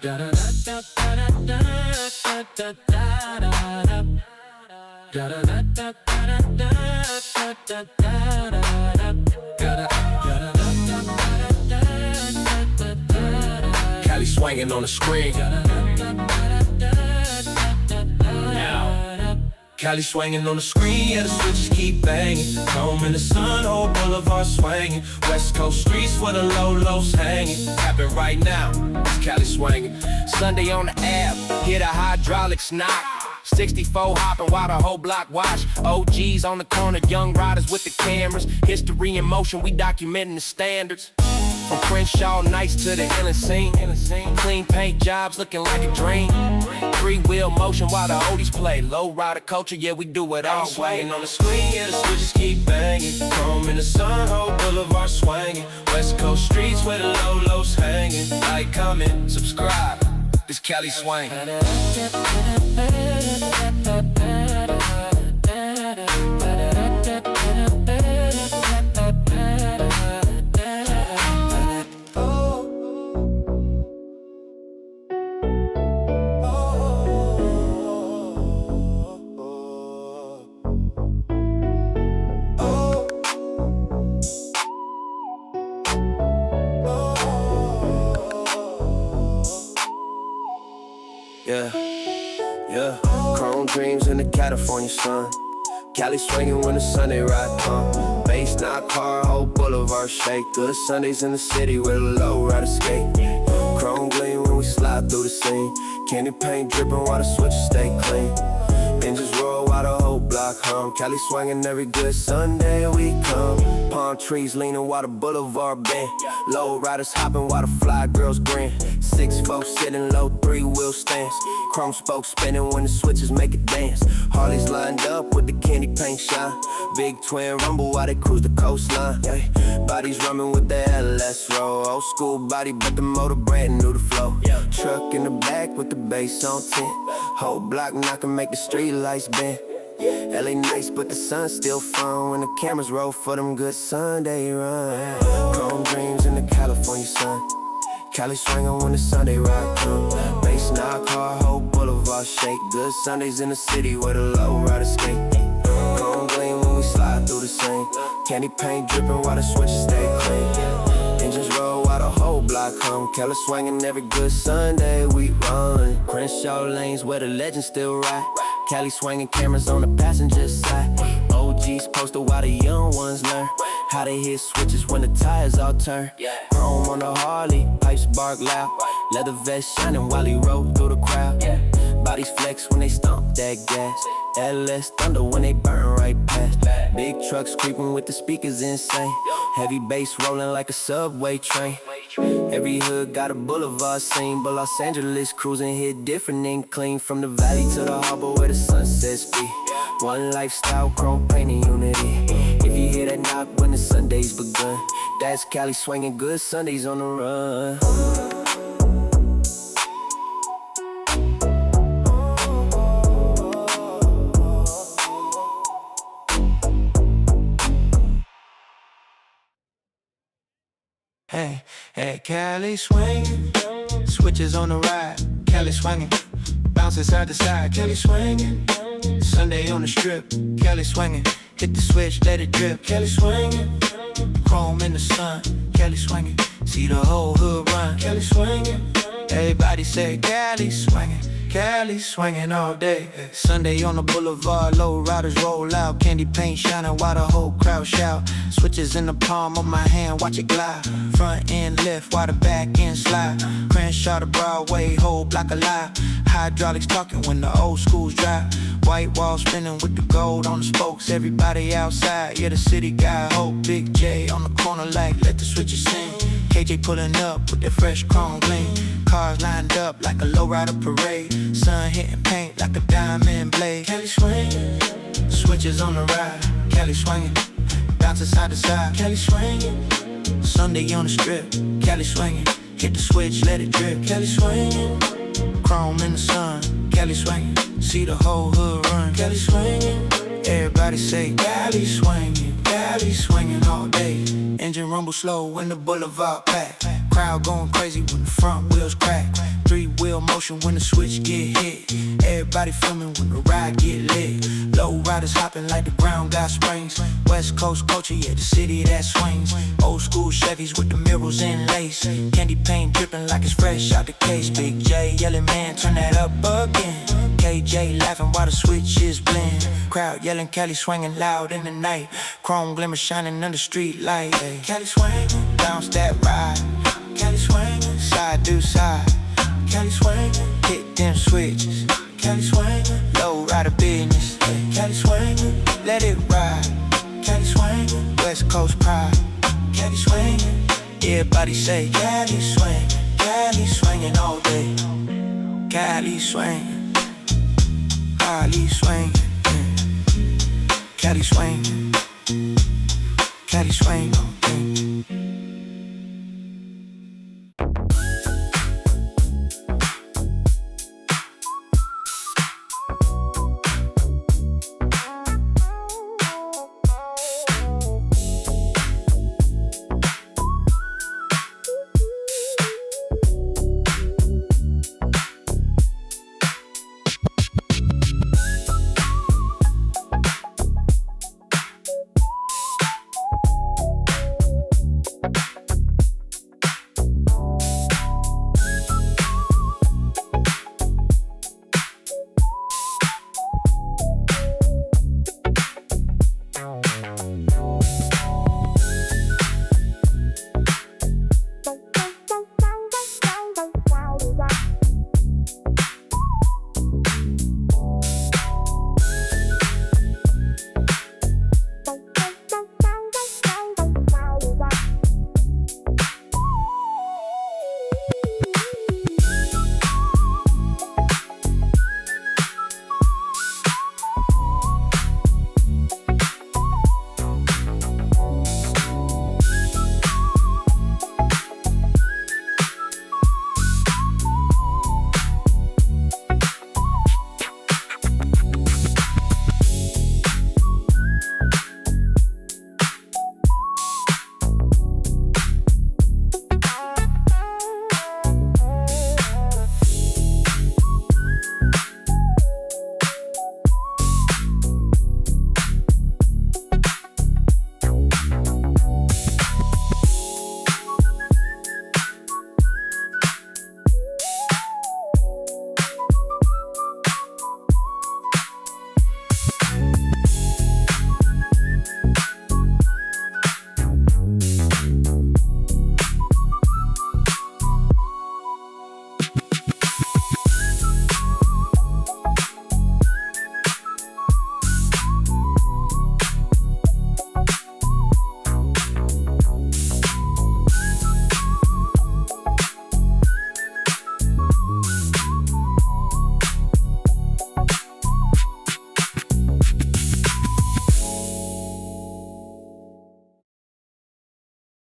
Cali swangin' on the screen. Cali swangin' on the screen, yeah, the switches keep banging. Chrome in the sun, whole boulevard swangin'. West Coast streets where the low-lows hanging. Happen right now, it's Cali swangin'. Sunday on the Ave, hear the hydraulics knock. 64 hopping while the whole block watch. OGs on the corner, young riders with the cameras. History in motion, we documenting the standards. From Crenshaw nights to the inner scene. Clean paint jobs looking like a dream. Three-wheel motion while the oldies play. Lowrider culture, yeah, we do it all way. On the screen, yeah, the switches keep banging. Chrome in the sun, whole boulevard swanging. West Coast streets where the low-lows hanging. Like, comment, subscribe. This Cali Swangin'. Yeah, chrome dreams in the California sun. Cali swangin' when the Sunday ride come. Bass knock hard, whole boulevard shake. Good Sundays in the city where the lowriders skate. Chrome gleam when we slide through the scene. Candy paint drippin' while the switches stay clean. Engines roll while the whole block hum. Cali swangin' every good Sunday we come. Palm trees leanin' while the boulevard bend. Low riders hoppin' while the fly girls grin. 6 folks sitting low, 3-wheel stance. Chrome spokes spinning when the switches make it dance. Harleys lined up with the candy paint shine. Big twin rumble while they cruise the coastline. Bodies rummin' with the LS roll. Old school body but the motor brand new to flow. Truck in the back with the bass on 10. Whole block knockin' make the street lights bend. LA nice but the sun's still fun when the cameras roll for them good Sunday run. Chrome dreams in the California sun. Cali swangin' when the Sunday ride come. Bass knock hard, whole boulevard shake. Good Sundays in the city where the lowriders skate. Chrome gleam when we slide through the same. Candy paint drippin' while the switches stay clean. Engines roll while the whole block hum. Cali swangin' every good Sunday we run. Crenshaw lanes where the legends still ride. Cali swangin' cameras on the passenger side. OGs posted while the young ones learn how they hit switches when the tires all turn. Chrome on the Harley, pipes bark loud. Leather vest shining while he rode through the crowd. Bodies flex when they stomp that gas. LS thunder when they burn right past. Big trucks creeping with the speakers insane. Heavy bass rolling like a subway train. Every hood got a boulevard scene, but Los Angeles cruising hit different and clean. From the valley to the harbor where the sunsets be. One lifestyle, chrome painting unity. If you hear that knock when the Sunday's begun, that's Cali swangin' good Sundays on the run. Hey, Cali swangin', switches on the ride. Cali swangin', bouncing side to side. Cali swangin', Sunday on the strip. Cali swangin', hit the switch, let it drip. Cali swangin', chrome in the sun. Cali swangin', see the whole hood run. Cali swangin', everybody say Cali swangin'. Cali swangin' all day. Sunday on the boulevard, low riders roll out. Candy paint shining while the whole crowd shout. Switches in the palm of my hand, watch it glide. Front end lift while the back end slide. Crenshaw to Broadway, whole block alive. Hydraulics talking when the old schools drive. White wall spinning with the gold on the spokes. Everybody outside, yeah, the city got hope. Big J on the corner like let the switches sing. KJ pulling up with that fresh chrome gleam. Cars lined up like a lowrider parade. Sun hitting paint like a diamond blade. Cali swangin', switches on the ride. Cali swangin', bouncing side to side. Cali swangin', Sunday on the strip. Cali swangin', hit the switch, let it drip. Cali swangin', chrome in the sun. Cali swangin', see the whole hood run. Cali swangin', everybody say Cali swangin'. Cali swangin' all day. Engine rumble slow when the boulevard pack. Crowd going crazy when the front wheels crack. Three-wheel motion when the switch get hit. Everybody filming when the ride get lit. Lowriders hopping like the ground got springs. West Coast culture, yeah, the city that swings. Old school Chevys with the mirrors in lace. Candy paint dripping like it's fresh out the case. Big J yelling, man, turn that up again. KJ laughing while the switches blend. Crowd yelling, Cali swangin' loud in the night. Chrome glimmer shining under street light. Ay. Cali swangin', bounce that ride. Cali swangin', side to side. Cali swangin', hit them switches. Cali swangin', low rider business. Ay. Cali swangin', let it ride. Cali swangin', West Coast pride. Cali swangin', everybody say Cali swangin' all day. Cali swangin', Cali swangin', Cali swangin', Cali swangin' all day.